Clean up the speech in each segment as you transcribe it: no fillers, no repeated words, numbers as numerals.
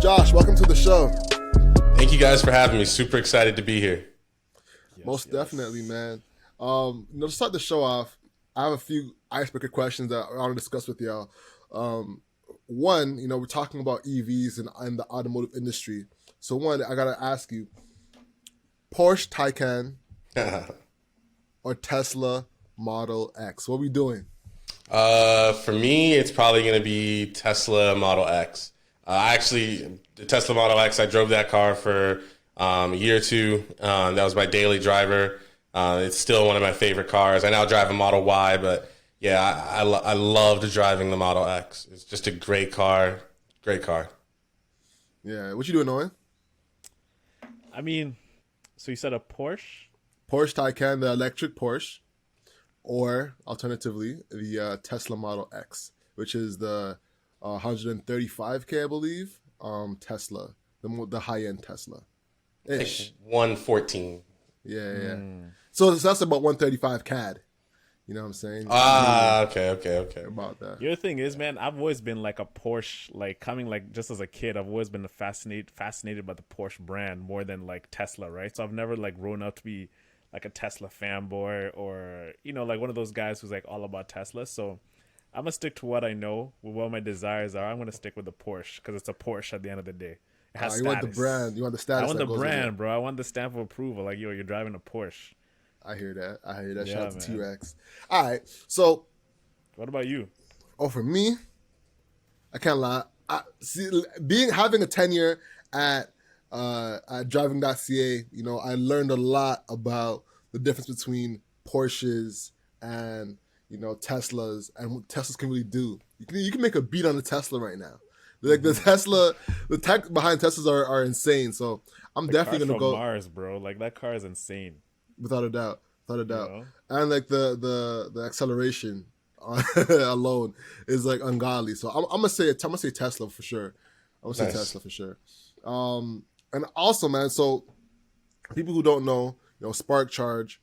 Josh, welcome to the show. Thank you guys for having me. Super excited to be here. Most definitely, man. To start the show off, I have a few icebreaker questions that I want to discuss with y'all. One, we're talking about EVs and the automotive industry. So one, I gotta ask you, Porsche Taycan or Tesla Model X? What are we doing? For me, it's probably going to be Tesla Model X. The Tesla Model X, I drove that car for a year or two. That was my daily driver. It's still one of my favorite cars. I now drive a Model Y, but yeah, I loved driving the Model X. It's just a great car. Great car. Yeah. What you doing, Owen? I mean, so you said a Porsche? Porsche Taycan, the electric Porsche, or alternatively, the Tesla Model X, which is the 135K, I believe, Tesla, the high-end Tesla. Ish. 114. Yeah. So that's about 135 CAD. You know what I'm saying? Okay. About that. The other thing is, man, I've always been like a Porsche, just as a kid, I've always been fascinated by the Porsche brand more than like Tesla, right? So I've never like grown up to be like a Tesla fanboy or, like one of those guys who's like all about Tesla. So I'm going to stick to what I know, with what my desires are. I'm going to stick with the Porsche because it's a Porsche at the end of the day. It has status. You want the brand. You want the status. I want the brand, bro. I want the stamp of approval. Like, you're driving a Porsche. I hear that. Yeah, shout out to man. T-Rex. All right. So. What about you? Oh, for me, I can't lie. Having a tenure at driving.ca, I learned a lot about the difference between Porsches and Teslas and what Teslas can really do. You can make a beat on the Tesla right now. Like the tech behind Teslas are insane. So I'm definitely gonna go Mars, bro. Like that car is insane, without a doubt. And like the acceleration alone is like ungodly. So I'm gonna say Tesla for sure. I'm gonna say Tesla for sure. And also, man. So people who don't know, SparkCharge,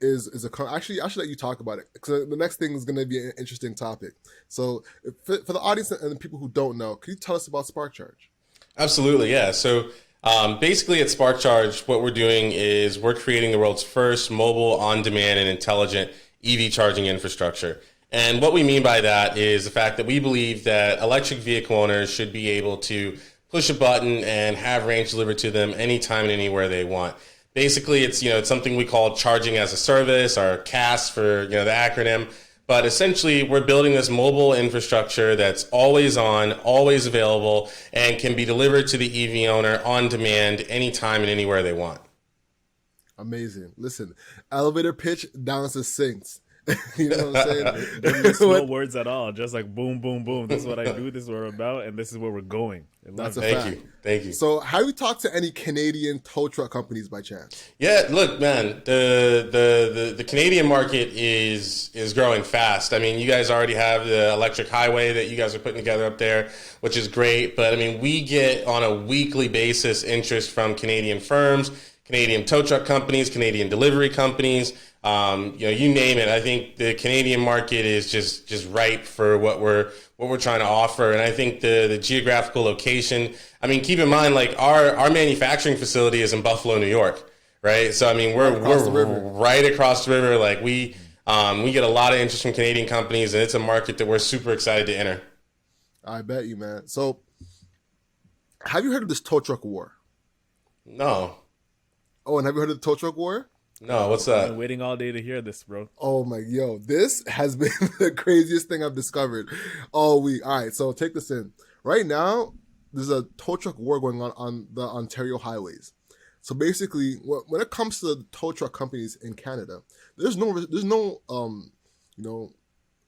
is actually I should let you talk about it because the next thing is going to be an interesting topic. So for the audience and the people who don't know, can you tell us about SparkCharge? Absolutely, yeah. So basically at SparkCharge, what we're doing is we're creating the world's first mobile, on-demand, and intelligent EV charging infrastructure. And what we mean by that is the fact that we believe that electric vehicle owners should be able to push a button and have range delivered to them anytime and anywhere they want. Basically, it's something we call charging as a service, or CAS for the acronym. But essentially, we're building this mobile infrastructure that's always on, always available, and can be delivered to the EV owner on demand anytime and anywhere they want. Amazing. Listen, elevator pitch down to sinks. You know what I'm saying? There's no words at all. Just like boom, boom, boom. This is what I do. This is what we're about, and this is where we're going. That's a fact. Thank you. So, have you talked to any Canadian tow truck companies by chance? Yeah, look, man, the Canadian market is growing fast. I mean, you guys already have the electric highway that you guys are putting together up there, which is great. But I mean, we get on a weekly basis interest from Canadian firms, Canadian tow truck companies, Canadian delivery companies. You name it. I think the Canadian market is just ripe for what we're trying to offer. And I think the geographical location, I mean, keep in mind, like our manufacturing facility is in Buffalo, New York, right? So I mean, we're right across the river. Like we get a lot of interest from Canadian companies, and it's a market that we're super excited to enter. I bet you, man. So have you heard of this tow truck war? No. Oh, and have you heard of the tow truck war? No, what's that? I've been waiting all day to hear this, bro. Oh my, this has been the craziest thing I've discovered all week. All right, so take this in. Right now, there's a tow truck war going on the Ontario highways. So basically, when it comes to the tow truck companies in Canada, there's no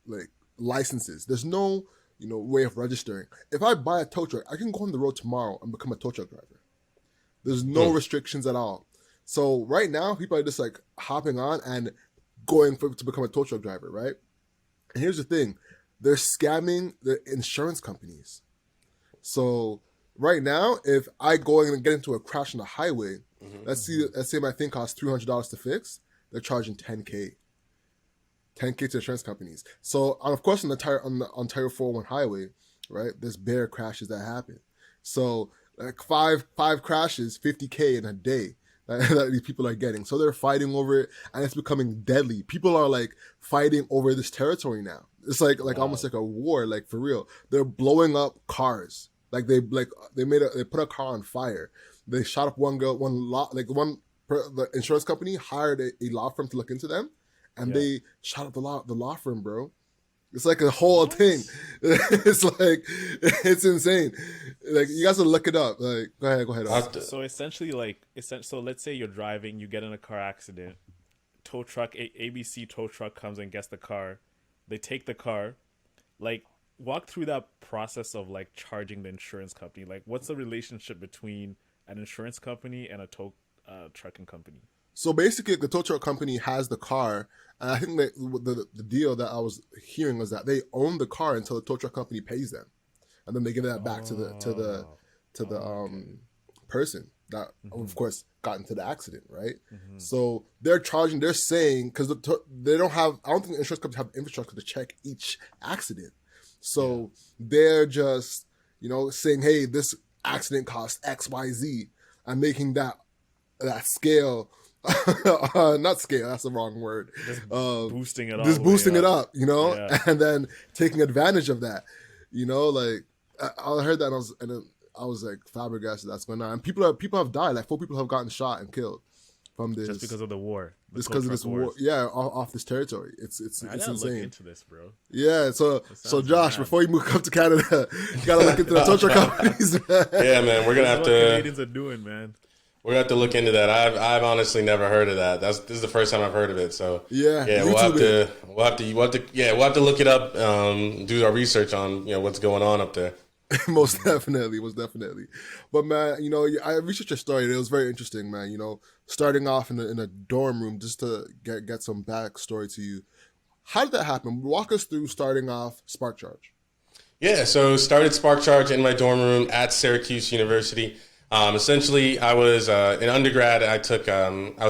like licenses. There's no way of registering. If I buy a tow truck, I can go on the road tomorrow and become a tow truck driver. There's no restrictions at all. So right now, people are just like hopping on and going to become a tow truck driver, right? And here's the thing. They're scamming the insurance companies. So right now, if I go and get into a crash on the highway, let's say my thing costs $300 to fix, they're charging $10K. $10K to insurance companies. So of course on the Ontario 401 highway, right, there's bare crashes that happen. So like five crashes, 50K in a day that these people are getting. So they're fighting over it, and it's becoming deadly. People are like fighting over this territory now. It's like almost like a war, like for real. They're blowing up cars. They put a car on fire. They shot up one girl, the insurance company hired a law firm to look into them, and they shot up the law firm, bro. It's like a whole thing. It's like, it's insane. Like, you guys will look it up. Like, go ahead. So essentially, so let's say you're driving, you get in a car accident, tow truck, ABC tow truck comes and gets the car. They take the car. Like, walk through that process of like charging the insurance company. Like, what's the relationship between an insurance company and a tow trucking company? So basically, the tow truck company has the car, and I think that the deal that I was hearing was that they own the car until the tow truck company pays them, and then they give that back to the person that, of course, got into the accident, right? So they're saying, because they don't have, I don't think the insurance companies have infrastructure to check each accident, so they're just saying, hey, this accident cost XYZ, and making that scale. Not scale, that's the wrong word. Just boosting it up. Just boosting it up, and then taking advantage of that. Like I heard that and I was like flabbergasted that's going on. And people have died, like 4 people have gotten shot and killed from this. Just because of the war. Just because of this war. Yeah, off this territory. It's insane. Look into this, bro. Yeah, so Josh, before you move up to Canada, you gotta look into the tow truck companies, man. Yeah, man, we're gonna have to. Canadians are doing, man. We're gonna have to look into that. I've honestly never heard of that. This is the first time I've heard of it. So yeah, we'll have to look it up. Do our research on what's going on up there. Most definitely. But man, I researched your story. It was very interesting, man. Starting off in a dorm room, just to get some backstory to you. How did that happen? Walk us through starting off SparkCharge. Yeah, so started SparkCharge in my dorm room at Syracuse University. Essentially, I was in undergrad. I was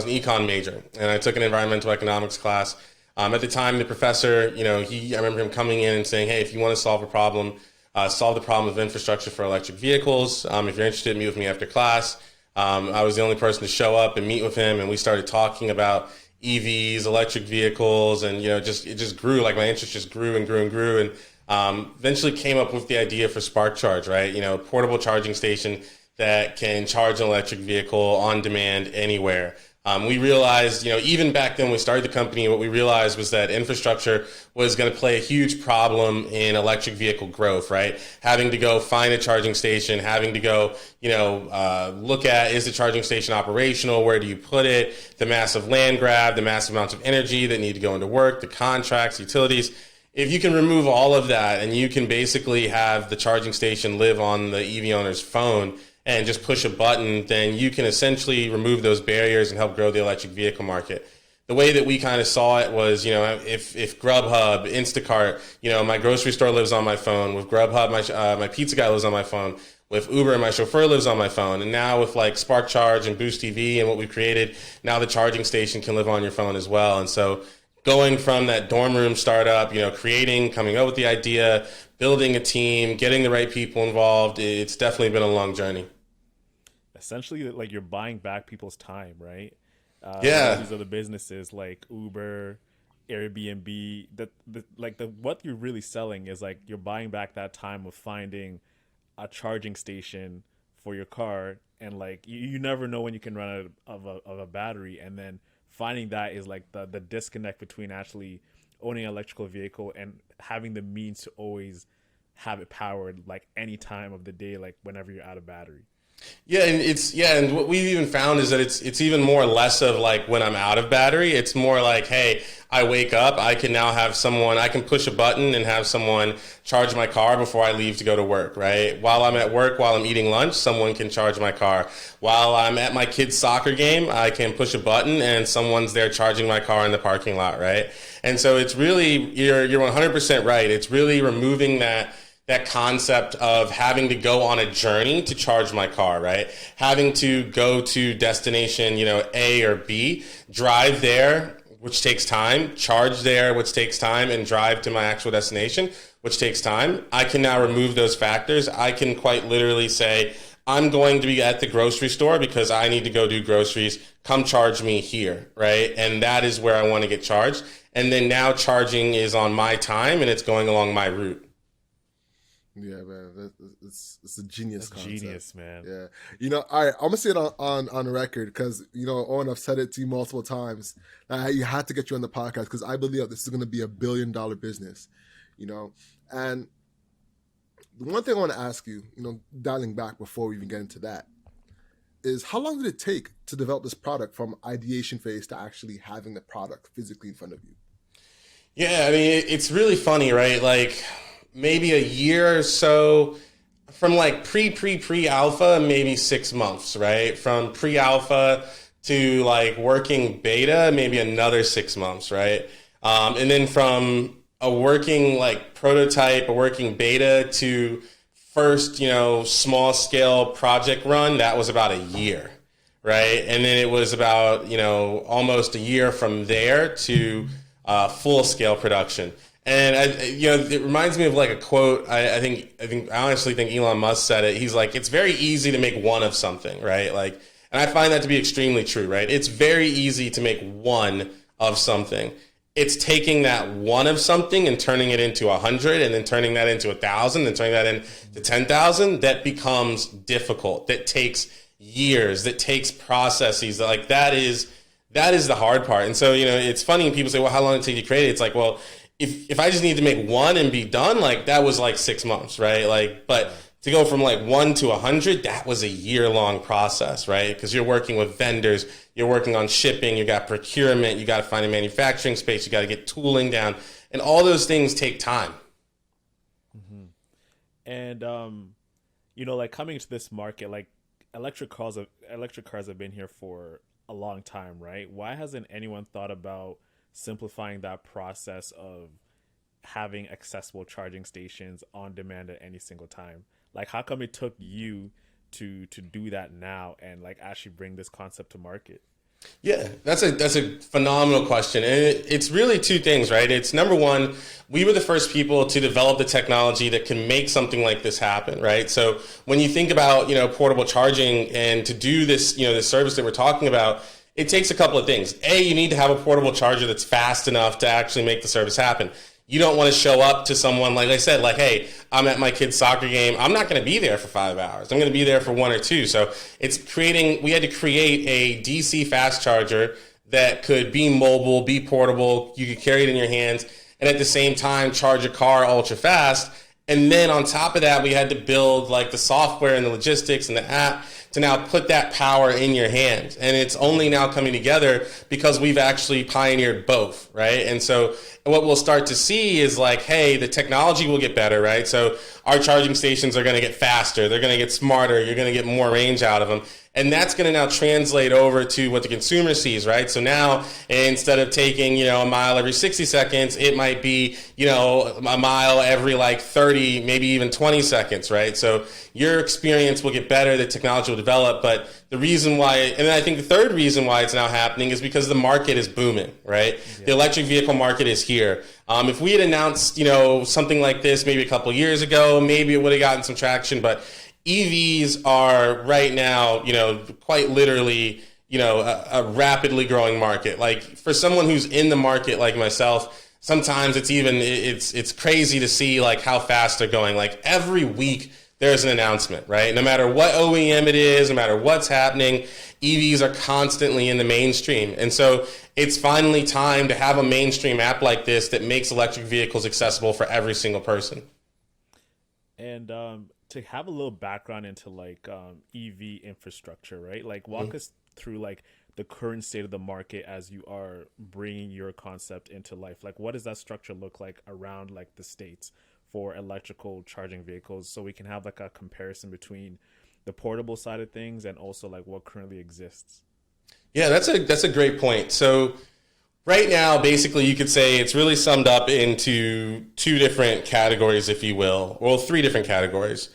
an econ major, and I took an environmental economics class. At the time, the professor, I remember him coming in and saying, "Hey, if you want to solve the problem of infrastructure for electric vehicles, if you're interested, meet with me after class." I was the only person to show up and meet with him, and we started talking about EVs, electric vehicles, and it just grew. Like, my interest just grew and grew and grew, and eventually came up with the idea for SparkCharge, right? Portable charging station that can charge an electric vehicle on demand anywhere. We realized, even back then when we started the company, what we realized was that infrastructure was going to play a huge problem in electric vehicle growth, right? Having to go find a charging station, having to go, look at, is the charging station operational? Where do you put it? The massive land grab, the massive amounts of energy that need to go into work, the contracts, utilities. If you can remove all of that and you can basically have the charging station live on the EV owner's phone, and just push a button, then you can essentially remove those barriers and help grow the electric vehicle market. The way that we kind of saw it was, if Grubhub, Instacart, my grocery store lives on my phone. With Grubhub, my pizza guy lives on my phone. With Uber, my chauffeur lives on my phone. And now with like SparkCharge and Boost EV and what we've created, now the charging station can live on your phone as well. And so going from that dorm room startup, coming up with the idea, building a team, getting the right people involved, it's definitely been a long journey. Essentially, like, you're buying back people's time, right? These are the businesses like Uber, Airbnb. What you're really selling is like you're buying back that time of finding a charging station for your car, and like you never know when you can run out of a battery, and then finding that is like the disconnect between actually owning an electrical vehicle and having the means to always have it powered like any time of the day, like whenever you're out of battery. Yeah, and what we've even found is that it's even more less of like when I'm out of battery. It's more like, hey, I wake up, I can now have someone, I can push a button and have someone charge my car before I leave to go to work, right? While I'm at work, while I'm eating lunch, someone can charge my car. While I'm at my kid's soccer game, I can push a button and someone's there charging my car in the parking lot, right? And so it's really, you're 100% right. It's really removing that concept of having to go on a journey to charge my car, right? Having to go to destination, A or B, drive there, which takes time, charge there, which takes time, and drive to my actual destination, which takes time. I can now remove those factors. I can quite literally say, I'm going to be at the grocery store because I need to go do groceries. Come charge me here, right? And that is where I want to get charged. And then now charging is on my time and it's going along my route. Yeah, man, it's a genius concept. Genius, man. Yeah, all right, I'm gonna say it on record because Owen, I've said it to you multiple times. You had to get you on the podcast because I believe that this is gonna be $1 billion business. And the one thing I want to ask you, dialing back before we even get into that, is how long did it take to develop this product from ideation phase to actually having the product physically in front of you? Yeah, I mean, it's really funny, right? Like maybe a year or so from like pre-alpha, maybe 6 months, right? From pre-alpha to like working beta, maybe another 6 months, right? And then from a working like prototype, a working beta to first, small scale project run, that was about a year, right? And then it was about, almost a year from there to full scale production. And it reminds me of like a quote. I honestly think Elon Musk said it. He's like, it's very easy to make one of something, right? Like, and I find that to be extremely true, right? It's very easy to make one of something. It's taking that one of something and turning it into 100, and then turning that into 1,000, and turning that into 10,000. That becomes difficult. That takes years. That takes processes. Like that is the hard part. And so it's funny when people say, "Well, how long did it take you to create it?" It's like, well, if I just need to make one and be done, like that was like 6 months, right? Like, but to go from like 1 to 100, that was a year-long process, right? Because you're working with vendors, you're working on shipping, you got procurement, you got to find a manufacturing space, you got to get tooling down, and all those things take time. Mm-hmm. And like coming to this market, like electric cars have been here for a long time, right? Why hasn't anyone thought about simplifying that process of having accessible charging stations on demand at any single time? Like, how come it took you to do that now and like actually bring this concept to market? Yeah, that's a phenomenal question. And it's really two things, right? It's number one, we were the first people to develop the technology that can make something like this happen, right? So when you think about, portable charging and to do this, this service that we're talking about, it takes a couple of things. A, you need to have a portable charger that's fast enough to actually make the service happen. You don't want to show up to someone, like I said, like, hey, I'm at my kid's soccer game. I'm not going to be there for 5 hours. I'm going to be there for 1 or 2. So we had to create a DC fast charger that could be mobile, be portable. You could carry it in your hands and at the same time charge a car ultra fast. And then on top of that, we had to build like the software and the logistics and the app to now put that power in your hands. And it's only now coming together because we've actually pioneered both, right? And so what we'll start to see is like, hey, the technology will get better, right? So our charging stations are going to get faster. They're going to get smarter. You're going to get more range out of them. And that's going to now translate over to what the consumer sees, right? So now instead of taking, a mile every 60 seconds, it might be, a mile every like 30, maybe even 20 seconds, right? So your experience will get better, the technology will develop. But the reason why, and then I think the third reason why it's now happening is because the market is booming, right? Yeah. The electric vehicle market is here. If we had announced, something like this maybe a couple of years ago, maybe it would have gotten some traction, but EVs are right now, quite literally, a rapidly growing market. Like for someone who's in the market like myself, sometimes it's crazy to see like how fast they're going. Like every week there's an announcement, right? No matter what OEM it is, no matter what's happening, EVs are constantly in the mainstream. And so it's finally time to have a mainstream app like this that makes electric vehicles accessible for every single person. And to have a little background into like EV infrastructure, right? Like walk us through like the current state of the market as you are bringing your concept into life. Like what does that structure look like around like the States for electrical charging vehicles, so we can have like a comparison between the portable side of things and also like what currently exists? Yeah, that's a great point. So right now, basically, you could say it's really summed up into 2 different categories, if you will. Well, 3 different categories.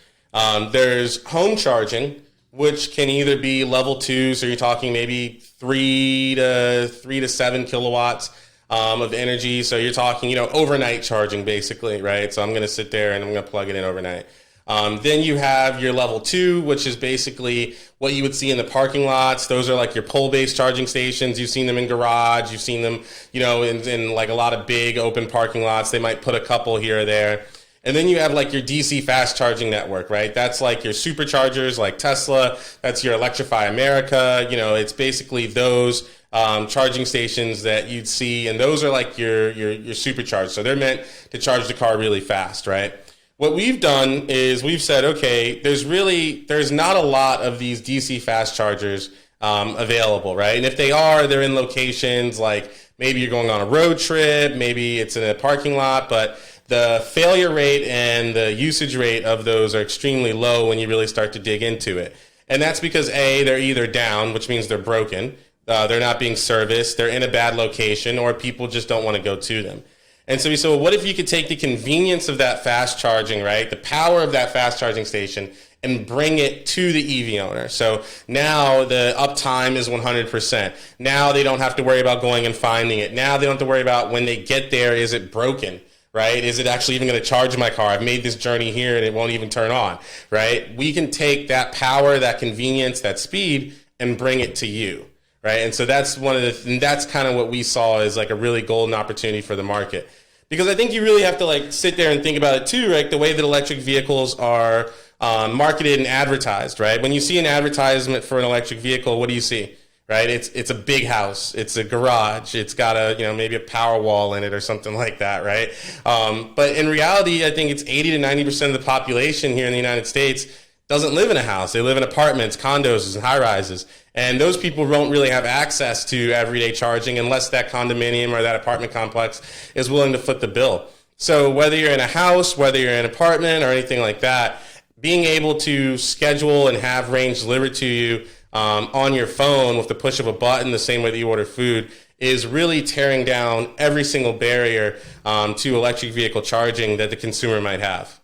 There's home charging, which can either be level 2, so you're talking maybe 3 to 7 kilowatts of energy. So you're talking, overnight charging basically, right? So I'm going to sit there and I'm going to plug it in overnight. Then you have your level 2, which is basically what you would see in the parking lots. Those are like your pole-based charging stations. You've seen them in garage. You've seen them, in like a lot of big open parking lots. They might put a couple here or there. And then you have like your DC fast charging network, right? That's like your superchargers like Tesla. That's your Electrify America. It's basically those charging stations that you'd see. And those are like your superchargers. So they're meant to charge the car really fast, right? What we've done is we've said, okay, there's not a lot of these DC fast chargers available, right? And if they are, they're in locations like maybe you're going on a road trip, maybe it's in a parking lot, but the failure rate and the usage rate of those are extremely low when you really start to dig into it. And that's because A, they're either down, which means they're broken, they're not being serviced, they're in a bad location, or people just don't want to go to them. And so we said, well, what if you could take the convenience of that fast charging, right, the power of that fast charging station, and bring it to the EV owner? So now the uptime is 100%. Now they don't have to worry about going and finding it. Now they don't have to worry about when they get there, is it broken, right? Is it actually even going to charge my car? I've made this journey here and it won't even turn on, right? We can take that power, that convenience, that speed, and bring it to you. Right. And so that's that's kind of what we saw as like a really golden opportunity for the market. Because I think you really have to like sit there and think about it too, right? The way that electric vehicles are marketed and advertised, right? When you see an advertisement for an electric vehicle, what do you see? Right? It's a big house. It's a garage. It's got maybe a power wall in it or something like that, right? But in reality, I think it's 80 to 90% of the population here in the United States doesn't live in a house. They live in apartments, condos, and high rises. And those people don't really have access to everyday charging unless that condominium or that apartment complex is willing to foot the bill. So whether you're in a house, whether you're in an apartment or anything like that, being able to schedule and have range delivered to you on your phone with the push of a button, the same way that you order food, is really tearing down every single barrier to electric vehicle charging that the consumer might have.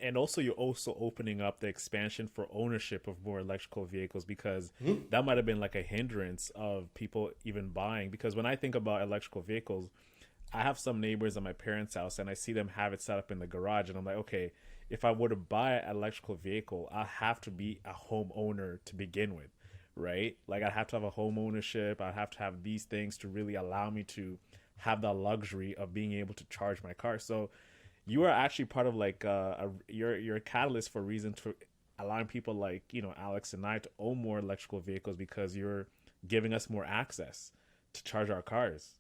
And also, you're also opening up the expansion for ownership of more electrical vehicles, because that might have been like a hindrance of people even buying. Because when I think about electrical vehicles, I have some neighbors at my parents' house and I see them have it set up in the garage. And I'm like, okay, if I were to buy an electrical vehicle, I have to be a homeowner to begin with, right? Like I have to have a home ownership. I have to have these things to really allow me to have the luxury of being able to charge my car. So you are actually part of like you're a catalyst for reason to allowing people like Alex and I to own more electrical vehicles, because you're giving us more access to charge our cars.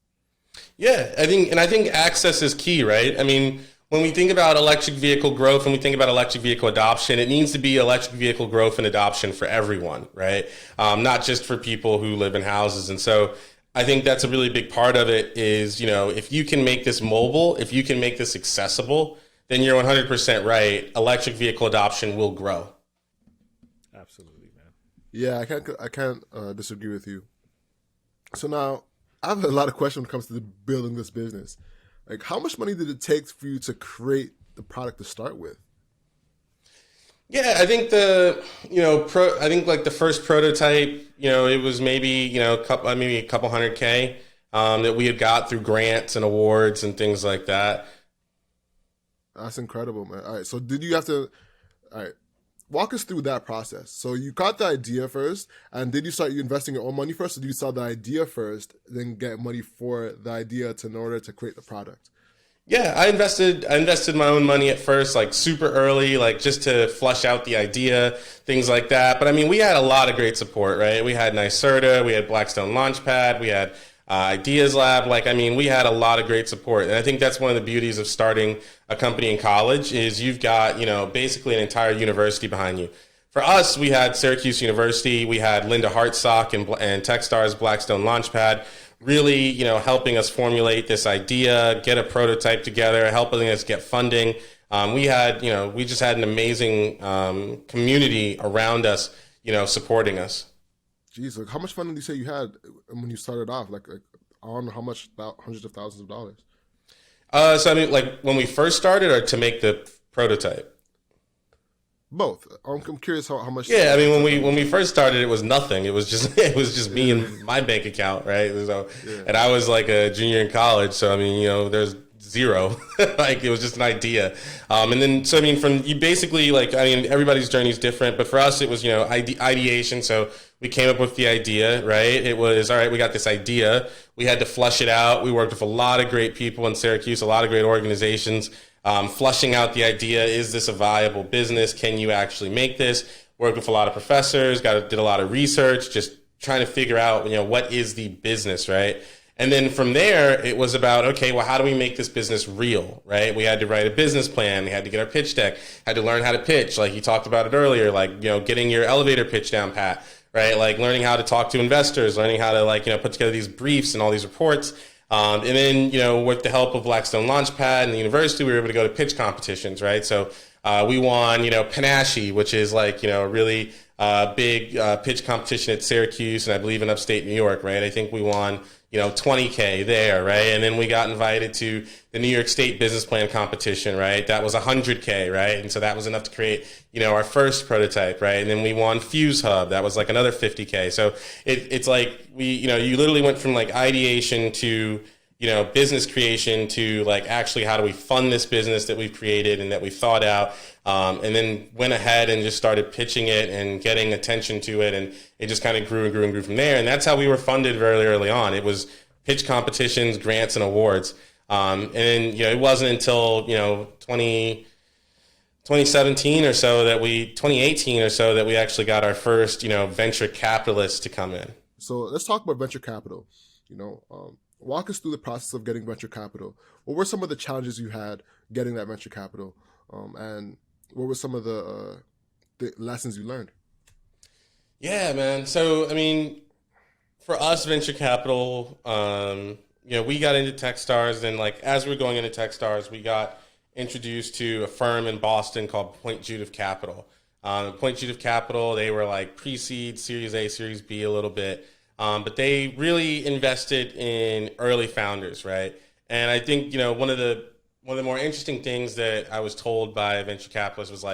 Yeah, I think access is key, right? I mean, when we think about electric vehicle growth and we think about electric vehicle adoption, it needs to be electric vehicle growth and adoption for everyone, right? Not just for people who live in houses. And so I think that's a really big part of it is, if you can make this mobile, if you can make this accessible, then you're 100% right. Electric vehicle adoption will grow. Absolutely, man. Yeah, I can't disagree with you. So now I have a lot of questions when it comes to building this business. Like, how much money did it take for you to create the product to start with? Yeah, I think like the first prototype, it was maybe, maybe a couple $100K that we had got through grants and awards and things like that. That's incredible, man. All right. So did you have to, all right, walk us through that process. So you got the idea first, and did you start investing your own money first, or did you sell the idea first, then get money for the idea in order to create the product? Yeah, I invested my own money at first, like super early, like just to flush out the idea, things like that. But I mean, we had a lot of great support, right? We had NYSERDA, we had Blackstone Launchpad, we had Ideas Lab. We had a lot of great support. And I think that's one of the beauties of starting a company in college is you've got, basically an entire university behind you. For us, we had Syracuse University, we had Linda Hartsock and Techstars Blackstone Launchpad, really, helping us formulate this idea, get a prototype together, helping us get funding. We just had an amazing community around us, supporting us. Jeez, like how much funding do you say you had when you started off? Like I don't know how much, hundreds of thousands of dollars. So like when we first started, or to make the prototype? Both. I'm curious how much. Yeah, I mean, when we first started, it was nothing. It was just it was just me and my bank account, right? So, and I was like a junior in college, so I mean, there's zero. Like it was just an idea, and then so I mean, from you basically like I mean, everybody's journey is different, but for us, it was ideation. So we came up with the idea, right? It was all right. We got this idea. We had to flush it out. We worked with a lot of great people in Syracuse, a lot of great organizations. Flushing out the idea, is this a viable business? Can you actually make this? Worked with a lot of professors, did a lot of research, just trying to figure out, what is the business, right? And then from there, it was about, okay, well, how do we make this business real, right? We had to write a business plan. We had to get our pitch deck, had to learn how to pitch, like you talked about it earlier, like, getting your elevator pitch down pat, right? Like learning how to talk to investors, learning how to put together these briefs and all these reports. And then, with the help of Blackstone Launchpad and the university, we were able to go to pitch competitions, right? So we won, Panache, which is a really big pitch competition at Syracuse and I believe in upstate New York, right? I think we won, $20K there, right? And then we got invited to the New York State business plan competition, right? That was $100K, right? And so that was enough to create, our first prototype, right? And then we won Fuse Hub. That was another $50K. So it's like you literally went from ideation to, business creation to actually how do we fund this business that we've created and that we've thought out, and then went ahead and just started pitching it and getting attention to it, and it just kind of grew and grew and grew from there. And that's how we were funded very early on. It was pitch competitions, grants, and awards. And then it wasn't until 2017 or so 2018 or so that we actually got our first venture capitalists to come in. So let's talk about venture capital. Walk us through the process of getting venture capital. What were some of the challenges you had getting that venture capital, and what were some of the lessons you learned? Yeah, man. So, I mean, for us, venture capital, we got into Techstars. Then, as we were going into Techstars, we got introduced to a firm in Boston called Point Judith Capital. Point Judith Capital, they were pre-seed, Series A, Series B a little bit. But they really invested in early founders, right? And I think one of the more interesting things that I was told by a venture capitalist was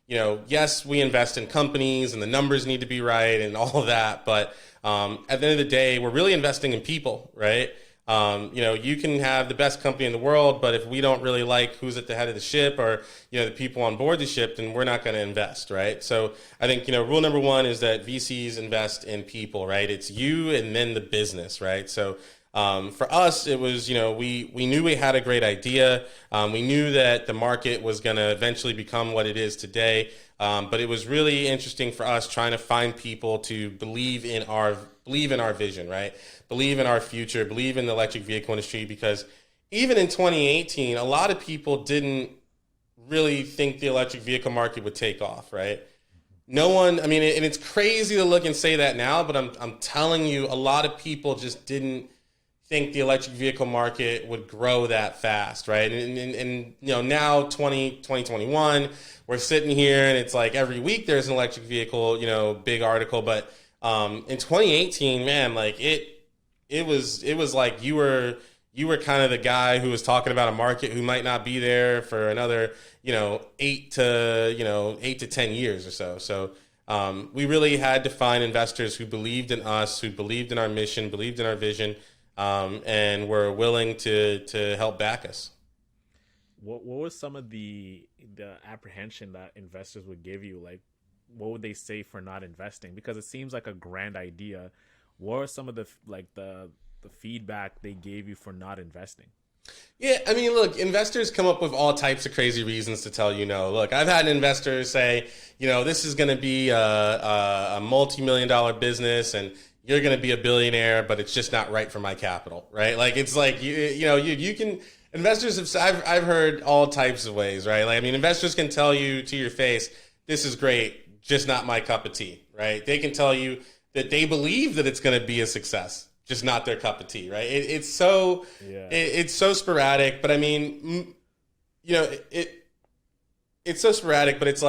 yes, we invest in companies and the numbers need to be right and all of that, but at the end of the day, we're really investing in people, right? You can have the best company in the world, but if we don't really like who's at the head of the ship or, the people on board the ship, then we're not going to invest, right? So I think, rule number one is that VCs invest in people, right? It's you and then the business, right? So for us, it was, we knew we had a great idea. We knew that the market was going to eventually become what it is today. But it was really interesting for us trying to find people to believe in our vision, right? Believe in our future, believe in the electric vehicle industry, because even in 2018, a lot of people didn't really think the electric vehicle market would take off, right? No one, I mean, and it's crazy to look and say that now, but I'm telling you, a lot of people just didn't think the electric vehicle market would grow that fast, right? And now 2021, we're sitting here and it's every week there's an electric vehicle, big article, but in 2018, man, it was like you were kind of the guy who was talking about a market who might not be there for another 8 to 10 years or so. So we really had to find investors who believed in us, who believed in our mission, believed in our vision, and were willing to help back us. What was some of the apprehension that investors would give you? What would they say for not investing? Because it seems like a grand idea. What are some of the feedback they gave you for not investing? Yeah, I mean, look, investors come up with all types of crazy reasons to tell you no. Look, I've had investors say, this is going to be a multi-million-dollar business and you're going to be a billionaire, but it's just not right for my capital, right? You can, investors have, I've heard all types of ways, right? Investors can tell you to your face, this is great, just not my cup of tea, right? They can tell you that they believe that it's going to be a success, just not their cup of tea, right? It's so sporadic, but I mean, it's so sporadic, but it's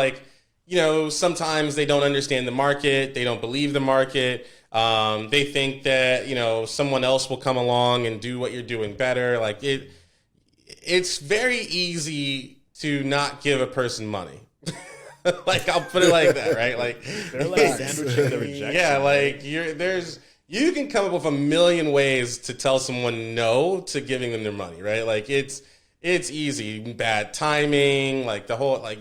sometimes they don't understand the market, they don't believe the market, they think that someone else will come along and do what you're doing better. It's very easy to not give a person money. Like, I'll put it like that, right? Like, They're like sandwiching the rejection. yeah, like right? you can come up with a million ways to tell someone no to giving them their money, right? Like, it's easy, bad timing, like the whole, like,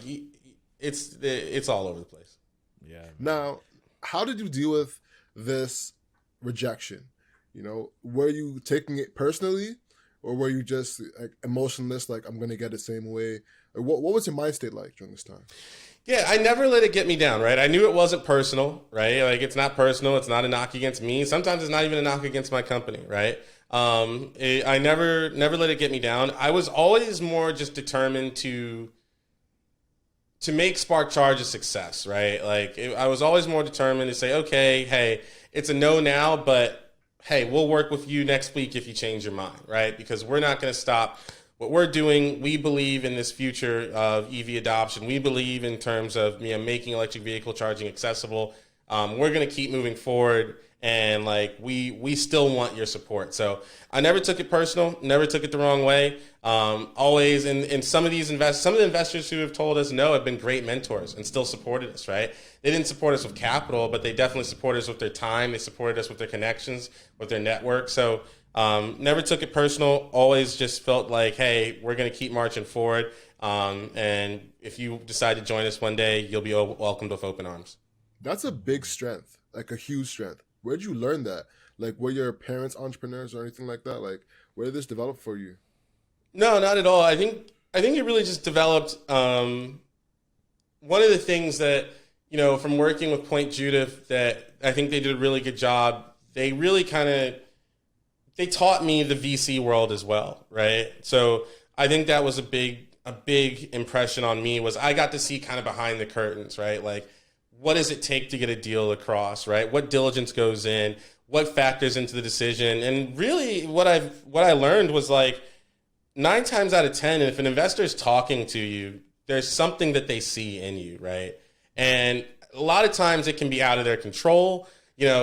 it's all over the place. Yeah. Man. Now, how did you deal with this rejection? You know, were you taking it personally, or were you just like emotionless, like I'm gonna get the same way? Like, what was your mind state like during this time? Yeah, I never let it get me down, right? I knew it wasn't personal, right? Like, it's not personal. It's not a knock against me. Sometimes it's not even a knock against my company, right? I never let it get me down. I was always more just determined to make SparkCharge a success, right? Like, I was always more determined to say, okay, hey, it's a no now, but hey, we'll work with you next week if you change your mind, right? Because we're not going to stop what we're doing. We believe in this future of EV adoption. We believe in terms of making electric vehicle charging accessible. We're going to keep moving forward, and like we still want your support. So I never took it personal, never took it the wrong way. Always, and some of the investors who have told us no have been great mentors and still supported us, right? They didn't support us with capital, but they definitely supported us with their time. They supported us with their connections, with their network. So never took it personal. Always just felt like, hey, we're going to keep marching forward. And if you decide to join us one day, you'll be welcomed with open arms. That's a big strength, like a huge strength. Where did you learn that? Like, were your parents entrepreneurs or anything like that? Like, where did this develop for you? No, not at all. I think it really just developed. One of the things that, from working with Point Judith, that I think they did a really good job. They really they taught me the VC world as well, right? So I think that was a big impression on me. Was I got to see kind of behind the curtains, right? Like, what does it take to get a deal across, right? What diligence goes in? What factors into the decision? And really, what I learned was, like, 9 times out of 10, if an investor is talking to you, there's something that they see in you, right? And a lot of times it can be out of their control.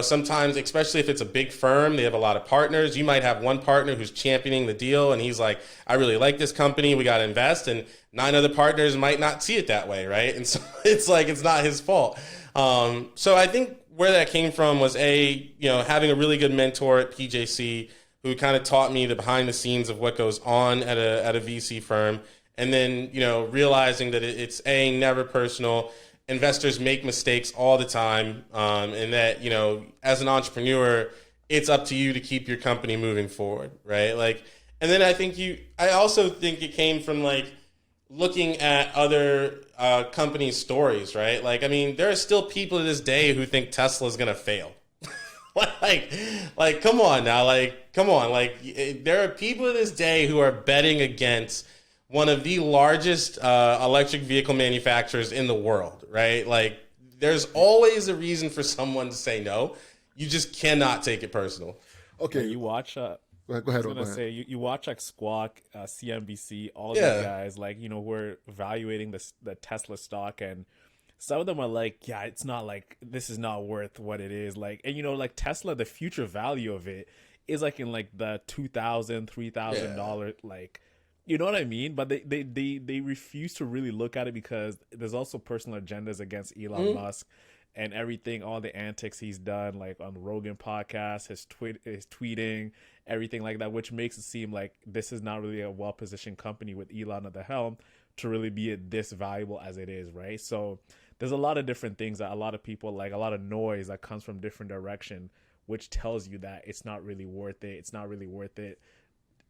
Sometimes, especially if it's a big firm, they have a lot of partners. You might have one partner who's championing the deal, and he's like, I really like this company, we got to invest. And 9 other partners might not see it that way, right? And so it's like, it's not his fault. So I think where that came from was having a really good mentor at PJC who kind of taught me the behind the scenes of what goes on at a VC firm. And then, realizing that it's never personal. Investors make mistakes all the time. And that, as an entrepreneur, it's up to you to keep your company moving forward, right? Like, and then I also think it came from, like, looking at other companies' stories, right? Like, I mean, there are still people to this day who think Tesla is going to fail. like, come on now, there are people to this day who are betting against one of the largest electric vehicle manufacturers in the world, right? Like, there's always a reason for someone to say no. You just cannot take it personal. Okay, you watch. Go ahead. I was gonna say you watch like Squawk, CNBC, all Yeah. these guys, like, we're evaluating the Tesla stock, and some of them are like, yeah, it's not, like, this is not worth what it is, like, and like Tesla, the future value of it is like in like the $2,000, $3,000, like, you know what I mean? But they refuse to really look at it because there's also personal agendas against Elon Musk and everything, all the antics he's done, like on the Rogan podcast, his tweeting, everything like that, which makes it seem like this is not really a well-positioned company with Elon at the helm to really be this valuable as it is, right? So there's a lot of different things that a lot of people, like, a lot of noise that comes from different direction, which tells you that it's not really worth it. It's not really worth it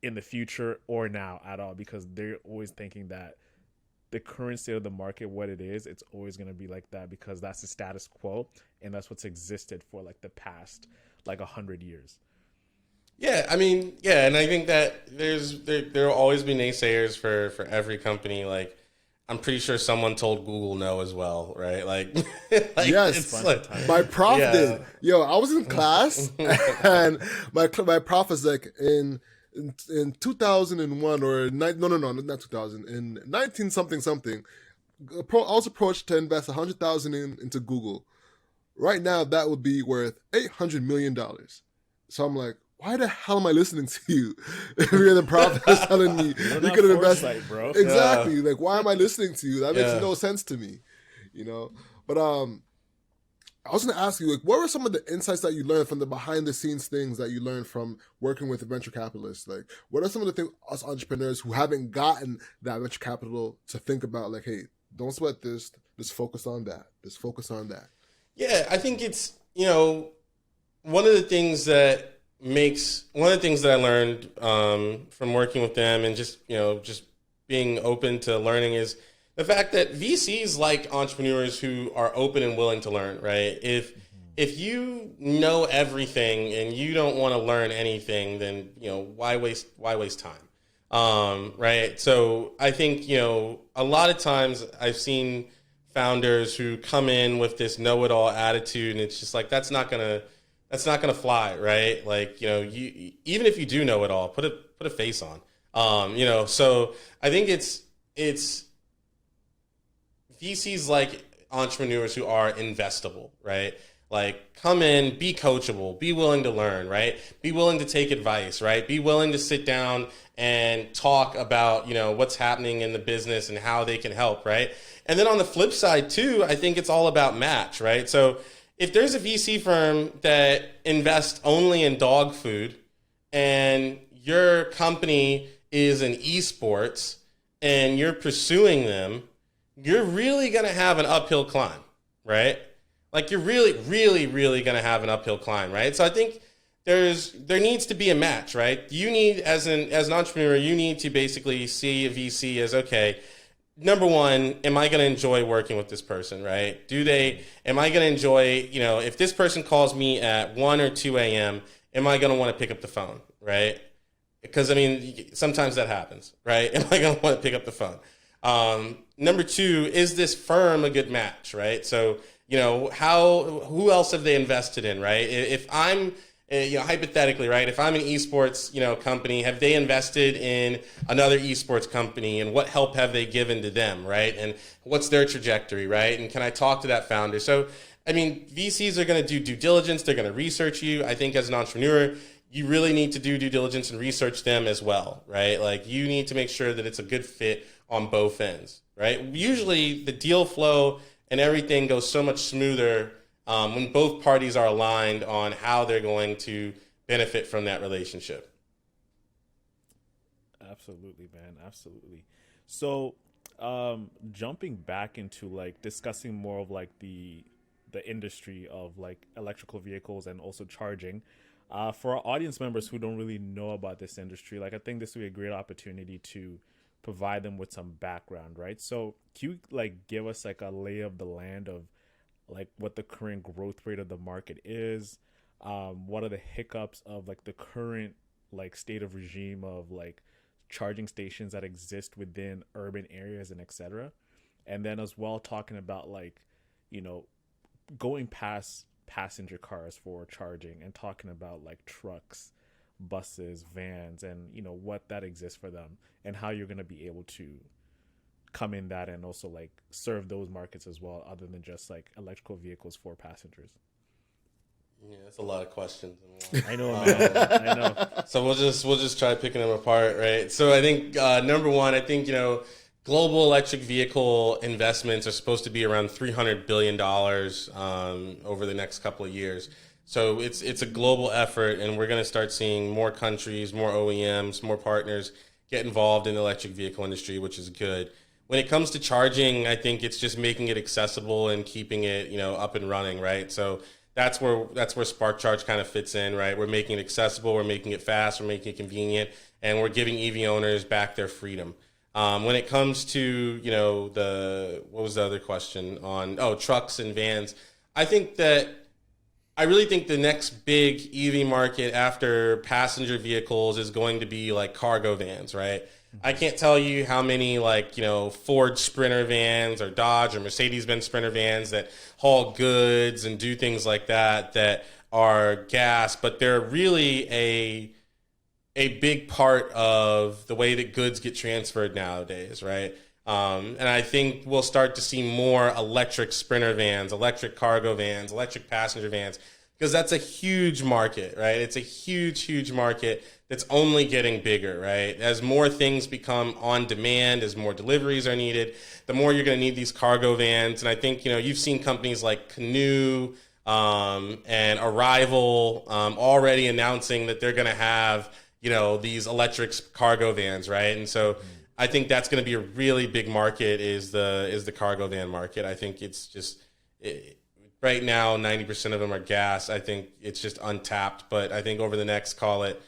in the future or now at all, because they're always thinking that the current state of the market, what it is, it's always going to be like that because that's the status quo and that's what's existed for like the past like 100 years. Yeah, I mean, yeah, and I think that there will always be naysayers for every company. Like, I'm pretty sure someone told Google no as well, right? Like, yes, my prof did. Yo, I was in class and my prof was like in 2001 or not 2000, in 19 something, I was approached to invest 100,000 into Google. Right now, that would be worth $800 million. So I'm like, why the hell am I listening to you? If you're the prof that's telling me you could invest, bro. Exactly. Like, why am I listening to you? That makes no sense to me. you know. But I was going to ask you, like, what were some of the insights that you learned from the behind the scenes things that you learned from working with venture capitalists? Like, what are some of the things us entrepreneurs who haven't gotten that venture capital to think about? Like, hey, don't sweat this. Just focus on that. Just focus on that. Yeah, I think it's, one of the things that I learned from working with them and just being open to learning is the fact that VCs like entrepreneurs who are open and willing to learn, right? If you know everything and you don't want to learn anything, then why waste time, right? So I think a lot of times I've seen founders who come in with this know-it-all attitude, and it's just like that's not gonna fly, right? Like you even if you do know it all, put a face on, So I think it's VCs like entrepreneurs who are investable, right? Like come in, be coachable, be willing to learn, right? Be willing to take advice, right? Be willing to sit down and talk about, what's happening in the business and how they can help, right? And then on the flip side too, I think it's all about match, right? So if there's a VC firm that invests only in dog food and your company is in esports and you're pursuing them, you're really going to have an uphill climb, right? Like you're really, really, really going to have an uphill climb, right? So I think there needs to be a match, right? You need, as an entrepreneur, you need to basically see a VC as, okay, number one, am I going to enjoy working with this person, right? Am I going to enjoy, if this person calls me at 1 or 2 a.m., am I going to want to pick up the phone, right? Because, sometimes that happens, right? Am I going to want to pick up the phone? Number two, is this firm a good match, right? So, who else have they invested in, right? If I'm, hypothetically, right, if I'm an esports, company, have they invested in another esports company, and what help have they given to them, right? And what's their trajectory, right? And can I talk to that founder? So, VCs are going to do due diligence. They're going to research you. I think as an entrepreneur, you really need to do due diligence and research them as well, right? Like you need to make sure that it's a good fit on both ends, right? Usually the deal flow and everything goes so much smoother when both parties are aligned on how they're going to benefit from that relationship. Absolutely, man. Absolutely. So, jumping back into like discussing more of like the industry of like electrical vehicles and also charging. For our audience members who don't really know about this industry, like I think this would be a great opportunity to provide them with some background, right? So can you like give us like a lay of the land of like what the current growth rate of the market is? What are the hiccups of like the current like state of regime of like charging stations that exist within urban areas and etc. And then as well talking about like, going past passenger cars for charging and talking about like trucks, buses, vans, and what that exists for them and how you're going to be able to come in that and also like serve those markets as well, other than just like electrical vehicles for passengers. Yeah, that's a lot of questions. I know, man. I know. So we'll just try picking them apart, right? So I think number one, I think global electric vehicle investments are supposed to be around $300 billion over the next couple of years. So it's a global effort, and we're going to start seeing more countries, more OEMs, more partners get involved in the electric vehicle industry, which is good. When it comes to charging, I think it's just making it accessible and keeping it, up and running, right? So that's where SparkCharge kind of fits in, right? We're making it accessible, we're making it fast, we're making it convenient, and we're giving EV owners back their freedom. When it comes to, what was the other question on, trucks and vans, I really think the next big EV market after passenger vehicles is going to be like cargo vans, right? I can't tell you how many Ford Sprinter vans or Dodge or Mercedes-Benz Sprinter vans that haul goods and do things like that are gas, but they're really a big part of the way that goods get transferred nowadays, right? And I think we'll start to see more electric Sprinter vans, electric cargo vans, electric passenger vans, because that's a huge market, right? It's a huge, huge market that's only getting bigger, right? As more things become on demand, as more deliveries are needed, the more you're going to need these cargo vans. And I think, you've seen companies like Canoe and Arrival already announcing that they're going to have, these electric cargo vans, right? And so I think that's going to be a really big market is the cargo van market. I think it's just right now 90% of them are gas. I think it's just untapped, but I think over the next, call it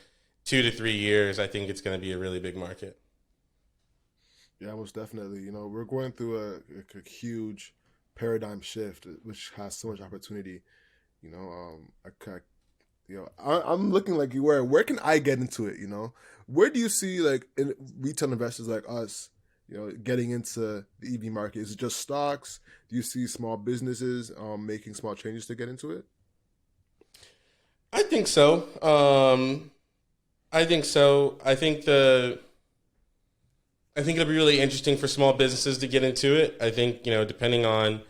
2 to 3 years, I think it's going to be a really big market. Yeah, most definitely. We're going through a huge paradigm shift, which has so much opportunity. I'm looking like you. Where can I get into it? Where do you see like retail investors like us, getting into the EV market? Is it just stocks? Do you see small businesses making small changes to get into it? I think so. I think so. I think it'll be really interesting for small businesses to get into it. I think, depending on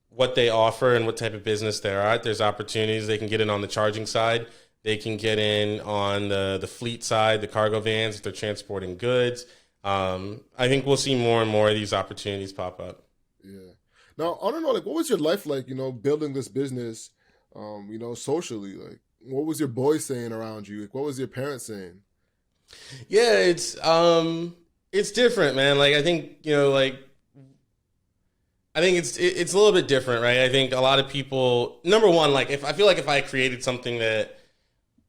what they offer and what type of business they're at, there's opportunities. They can get in on the charging side. They can get in on the fleet side, the cargo vans, if they're transporting goods. I think we'll see more and more of these opportunities pop up. Yeah. Now, I don't know, like, what was your life like, building this business, socially? Like, what was your boys saying around you? Like, what was your parents saying? Yeah, it's different, man. Like I think I think it's a little bit different, right? I think a lot of people, number one, like if I feel like if I created something that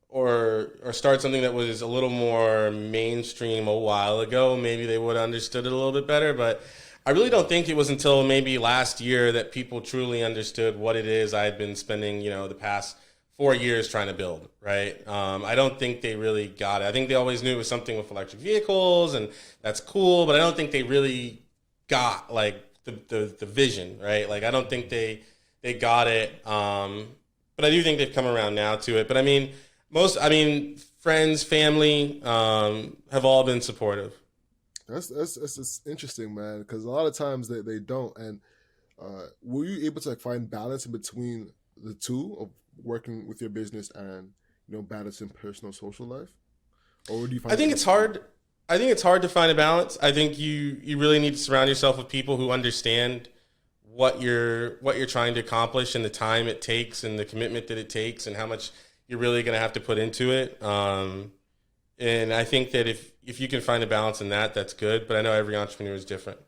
or start something that was a little more mainstream a while ago, maybe they would have understood it a little bit better. But I really don't think it was until maybe last year that people truly understood what it is I had been spending, the past 4 years trying to build, right? I don't think they really got it. I think they always knew it was something with electric vehicles, and that's cool, but I don't think they really got like the vision, right? Like I don't think they got it. But I do think they've come around now to it. But I mean, friends, family, have all been supportive. That's interesting, man. Because a lot of times they don't. And were you able to like find balance in between the two of working with your business and balancing personal social life, or would you find? I think it's hard. I think it's hard to find a balance. I think you really need to surround yourself with people who understand what you're trying to accomplish and the time it takes and the commitment that it takes and how much you're really going to have to put into it. And I think that if you can find a balance in that, that's good. But I know every entrepreneur is different.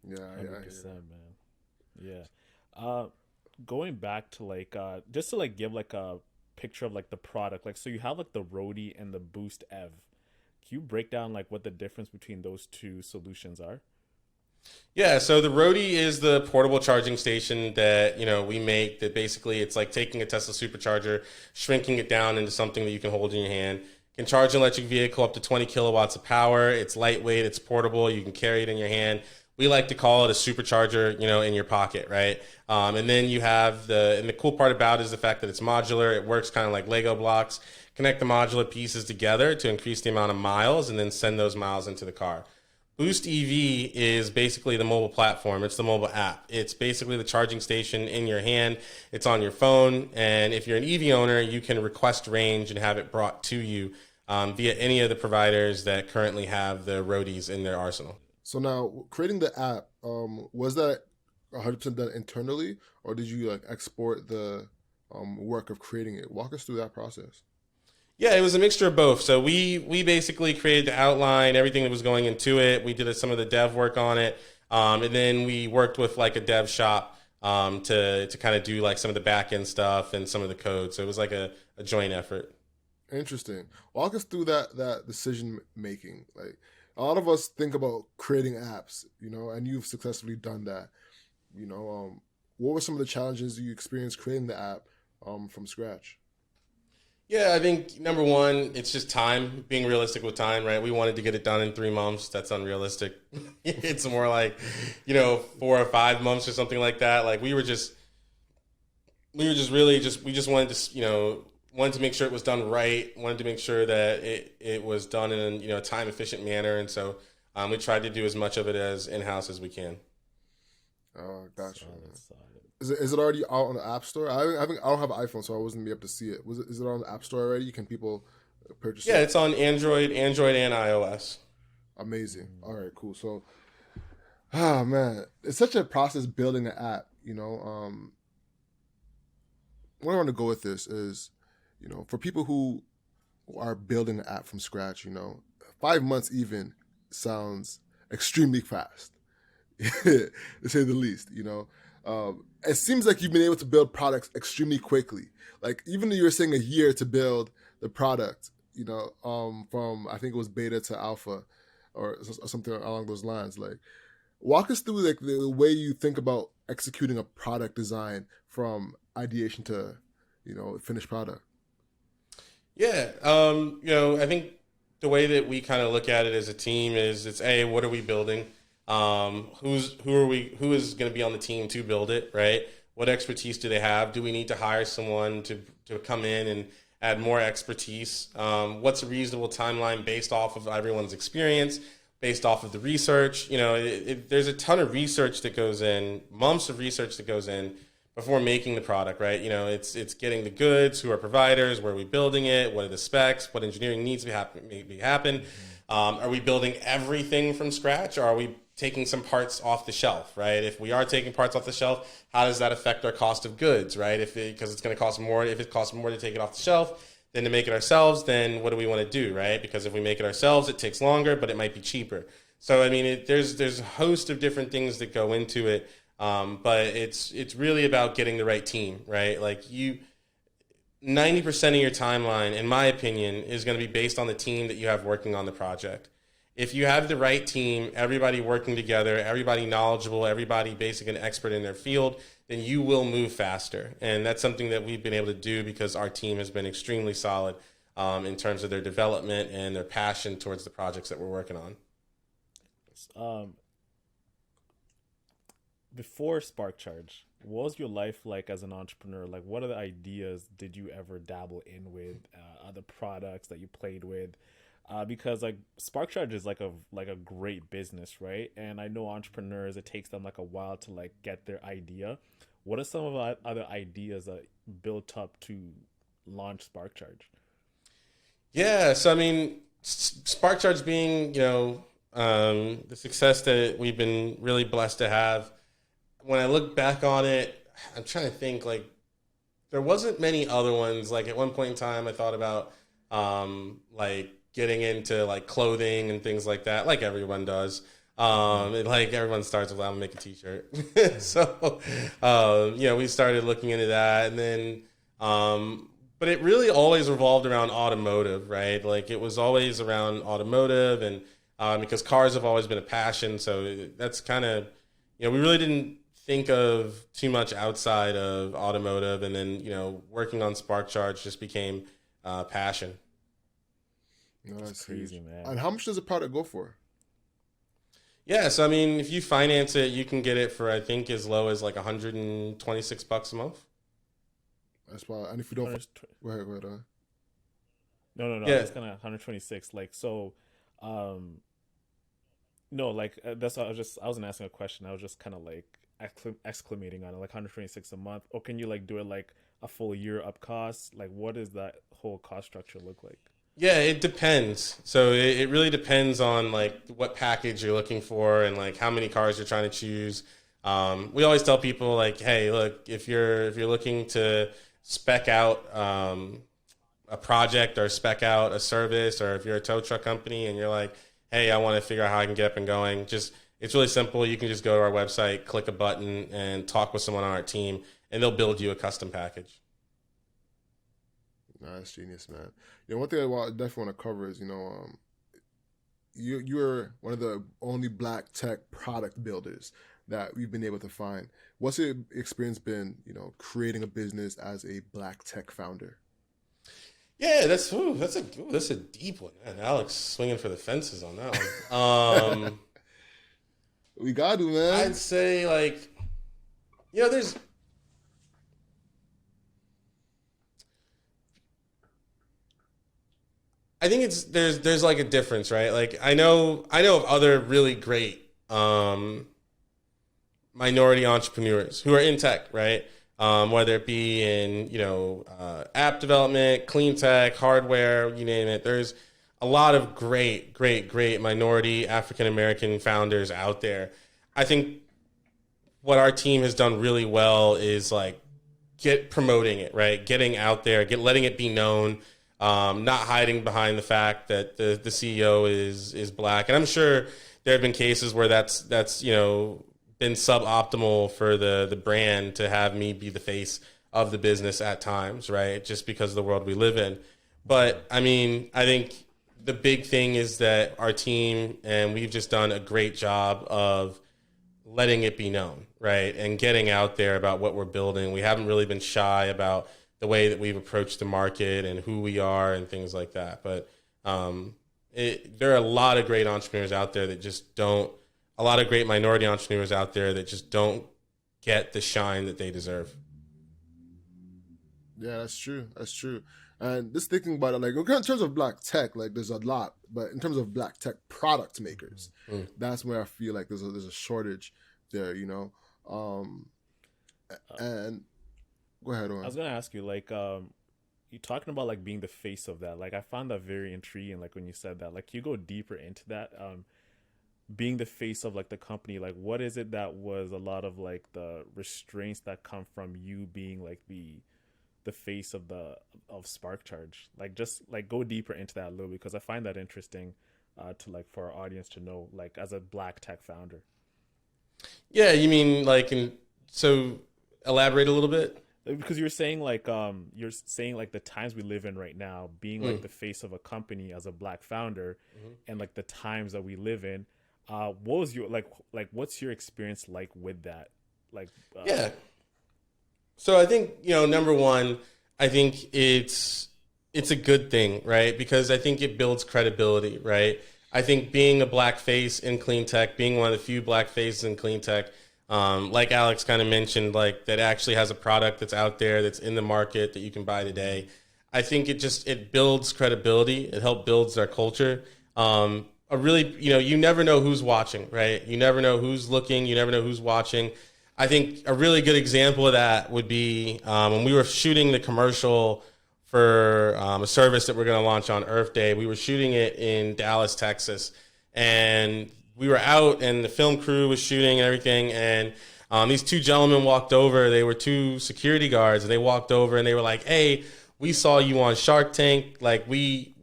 Yeah, 100%, man. Yeah. Going back to like just to like give like a picture of like the product, like so you have like the Roadie and the Boost Ev. Can you break down like what the difference between those two solutions are? Yeah, so the Roadie is the portable charging station that we make. That basically it's like taking a Tesla supercharger, shrinking it down into something that you can hold in your hand. Can charge an electric vehicle up to 20 kilowatts of power. It's lightweight, it's portable. You can carry it in your hand. We like to call it a supercharger, in your pocket, right? And then you have and the cool part about it is the fact that it's modular. It works kind of like Lego blocks. Connect the modular pieces together to increase the amount of miles and then send those miles into the car. Boost EV is basically the mobile platform. It's the mobile app. It's basically the charging station in your hand. It's on your phone. And if you're an EV owner, you can request range and have it brought to you via any of the providers that currently have the Roadies in their arsenal. So now, creating the app, was that 100% done internally, or did you like export the work of creating it? Walk us through that process. Yeah, it was a mixture of both. So we basically created the outline, everything that was going into it. We did some of the dev work on it, and then we worked with like a dev shop to kind of do like some of the back end stuff and some of the code. So it was like a joint effort. Interesting. Walk us through that decision making. Like a lot of us think about creating apps, and you've successfully done that. What were some of the challenges you experienced creating the app from scratch? Yeah, I think number one, it's just time, being realistic with time, right? We wanted to get it done in 3 months. That's unrealistic. It's more like, 4 or 5 months or something like that. Like we just wanted to, wanted to make sure it was done right. Wanted to make sure that it was done in a time efficient manner. And so we tried to do as much of it as in-house as we can. Oh, gotcha. Solid. Is it already out on the App Store? I don't have an iPhone, so I wasn't able to see it. Is it on the App Store already? Can people purchase Yeah, it? it's on Android and iOS. Amazing. All right, cool. So, ah man, it's such a process building an app. Where I want to go with this is, for people who are building an app from scratch, 5 months even sounds extremely fast, to say the least. It seems like you've been able to build products extremely quickly. Like even though you were saying a year to build the product, from I think it was beta to alpha, or something along those lines. Like, walk us through like the way you think about executing a product design from ideation to, finished product. Yeah, I think the way that we kind of look at it as a team is it's what are we building? Who is going to be on the team to build it, right? What expertise do they have? Do we need to hire someone to come in and add more expertise? What's a reasonable timeline based off of everyone's experience, based off of the research? There's a ton of research that goes in, months of research that goes in before making the product, right? It's getting the goods, who are providers, where are we building it, what are the specs, what engineering needs to happen. Are we building everything from scratch, or are we taking some parts off the shelf, right? If we are taking parts off the shelf, how does that affect our cost of goods, right? Because it's going to cost more. If it costs more to take it off the shelf than to make it ourselves, then what do we want to do, right? Because if we make it ourselves, it takes longer, but it might be cheaper. So I mean, there's a host of different things that go into it. But it's really about getting the right team, right? Like 90% of your timeline, in my opinion, is going to be based on the team that you have working on the project. If you have the right team, everybody working together, everybody knowledgeable, everybody basically an expert in their field, then you will move faster. And that's something that we've been able to do because our team has been extremely solid in terms of their development and their passion towards the projects that we're working on. Before SparkCharge, what was your life like as an entrepreneur? Like, what other ideas did you ever dabble in with? Other products that you played with? Because like SparkCharge is like a great business, right? And I know entrepreneurs, it takes them like a while to like get their idea. What are some of the other ideas that built up to launch SparkCharge? Yeah, so I mean, SparkCharge being the success that we've been really blessed to have. When I look back on it, I'm trying to think, like, there wasn't many other ones. Like, at one point in time, I thought about, like, getting into, like, clothing and things like that, like everyone does. Like, everyone starts with, I'm going to make a t-shirt. So, we started looking into that. And then, but it really always revolved around automotive, right? Like, it was always around automotive, and because cars have always been a passion. So that's kind of, we really didn't think of too much outside of automotive, and then working on SparkCharge just became passion. No, that's Crazy, huge. man. And how much does a product go for? Yeah, so I mean, if you finance it, you can get it for I think as low as like $126 a month. That's why. And if you don't, go ahead. No. Yeah. It's kind of 126. Like so, no, like that's what I wasn't asking a question. I was just kind of like exclamating on it, like 126 a month. Or can you like do it like a full year up cost? Like, what does that whole cost structure look like? Yeah, it depends. So it really depends on like what package you're looking for and like how many cars you're trying to choose. We always tell people like, hey, look, if you're looking to spec out a project or spec out a service, or if you're a tow truck company and you're like, hey, I want to figure out how I can get up and going, it's really simple. You can just go to our website, click a button, and talk with someone on our team, and they'll build you a custom package. Nah, that's genius, man. One thing I definitely want to cover is, you're one of the only Black tech product builders that we've been able to find. What's your experience been, creating a business as a Black tech founder? Yeah, that's a deep one, man. Alex swinging for the fences on that one. We got to, man. I'd say like, there's. I think there's like a difference, right? Like I know of other really great minority entrepreneurs who are in tech, right? whether it be in, app development, clean tech, hardware, you name it. There's a lot of great minority African American founders out there. I think what our team has done really well is like promoting it, right? Getting out there, letting it be known, not hiding behind the fact that the CEO is black. And I'm sure there have been cases where that's been suboptimal for the brand to have me be the face of the business at times, right? Just because of the world we live in. But I mean, I think the big thing is that our team and we've just done a great job of letting it be known, right? And getting out there about what we're building. We haven't really been shy about the way that we've approached the market and who we are and things like that. But there are a lot of great entrepreneurs out there that just don't, a lot of great minority entrepreneurs out there that just don't get the shine that they deserve. Yeah, that's true. That's true. And just thinking about it, like in terms of black tech, like there's a lot, but in terms of black tech product makers, that's where I feel like there's a shortage there, And go ahead, Owen. I was gonna ask you, like, you talking about like being the face of that. Like, I found that very intriguing. Like when you said that, like, you go deeper into that. Being the face of like the company, like what is it that was a lot of like the restraints that come from you being like the face of SparkCharge? Like just like go deeper into that a little, because I find that interesting to like for our audience to know, like as a black tech founder. Yeah, you mean like so elaborate a little bit? Because you're saying like the times we live in right now, being like the face of a company as a black founder, and like the times that we live in. What was your like what's your experience like with that? Like yeah. So I think, number one, I think it's a good thing, right? Because I think it builds credibility, right? I think being a black face in clean tech, being one of the few black faces in clean tech, like Alex kind of mentioned, like that actually has a product that's out there, that's in the market that you can buy today. I think it builds credibility. It helps builds our culture. You never know who's watching, right? You never know who's looking. You never know who's watching. I think a really good example of that would be when we were shooting the commercial for a service that we're going to launch on Earth Day. We were shooting it in Dallas, Texas, and we were out, and the film crew was shooting and everything. And these two gentlemen walked over. They were two security guards, and they walked over and they were like, "Hey, we saw you on Shark Tank. Like we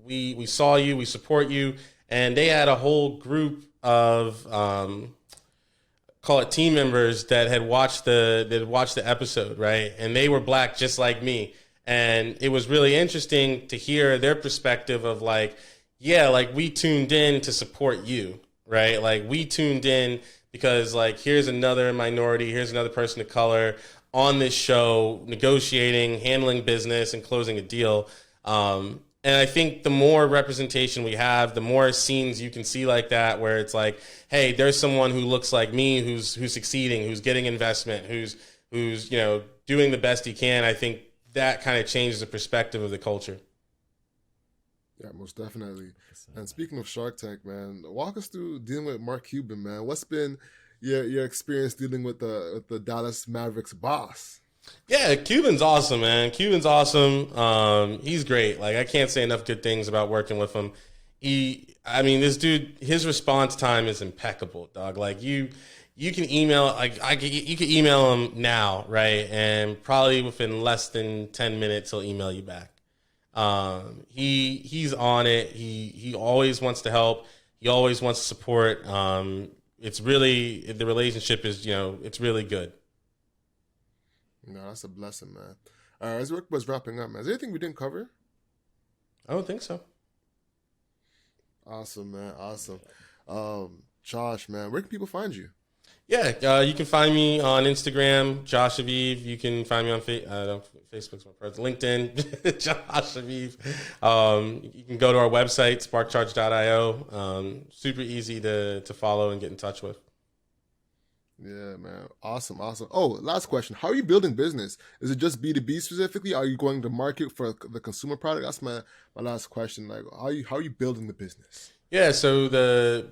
saw you. We support you." And they had a whole group of call it team members that had watched the episode, right? And they were black just like me. And it was really interesting to hear their perspective of like, yeah, like we tuned in to support you, right? Like we tuned in because like here's another minority, here's another person of color on this show negotiating, handling business, and closing a deal. And I think the more representation we have, the more scenes you can see like that, where it's like, hey, there's someone who looks like me, who's succeeding, who's getting investment, who's doing the best he can. I think that kind of changes the perspective of the culture. Yeah, most definitely. And speaking of Shark Tank, man, walk us through dealing with Mark Cuban, man. What's been your experience dealing with the Dallas Mavericks boss? Yeah, Cuban's awesome, man. Cuban's awesome. He's great. Like I can't say enough good things about working with him. This dude, his response time is impeccable, dog. Like you can email, you can email him now, right? And probably within less than 10 minutes, he'll email you back. He's on it. He always wants to help. He always wants to support. It's really, the relationship is, it's really good. No, that's a blessing, man. All right, as work was wrapping up, man, is there anything we didn't cover? I don't think so. Awesome, man. Awesome. Josh, man, where can people find you? Yeah, you can find me on Instagram, Josh Aviv. You can find me on Facebook's my person, LinkedIn, Josh Aviv. You can go to our website, SparkCharge.io. Super easy to follow and get in touch with. Yeah, man. Awesome. Oh, last question. How are you building business? Is it just B2B specifically? Are you going to market for the consumer product? That's my last question. Like, how are you building the business? Yeah, so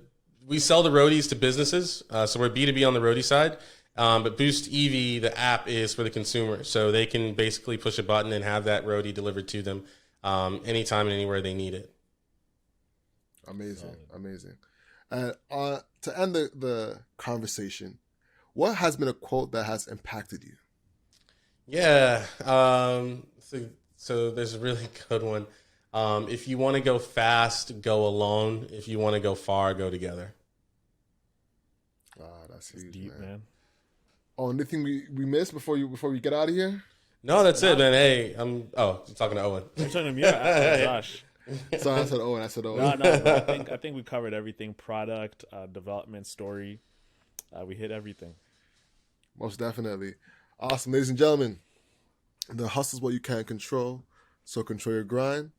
we sell the roadies to businesses. So we're B2B on the roadie side. But Boost EV, the app, is for the consumer, so they can basically push a button and have that roadie delivered to them anytime and anywhere they need it. Amazing, amazing. And to end the conversation, what has been a quote that has impacted you? Yeah, so there's a really good one. If you want to go fast, go alone. If you want to go far, go together. That's huge, Deep, man. Oh, anything we missed before we get out of here? No, that's it, man. Hey, I'm talking to Owen. You're talking to me, Josh. Sorry, I said Owen. No, I think we covered everything: product, development, story. We hit everything. Most definitely. Awesome, ladies and gentlemen. The hustle is what you can't control, so control your grind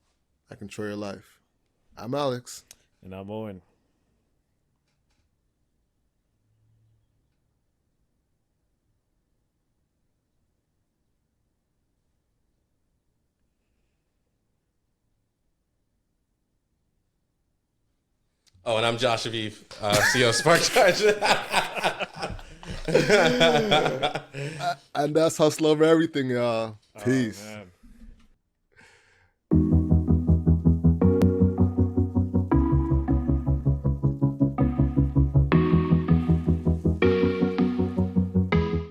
and control your life. I'm Alex. And I'm Owen. Oh, and I'm Joshua Aviv, CEO of SparkCharge. And that's hustle over everything, y'all. Peace. Oh, man.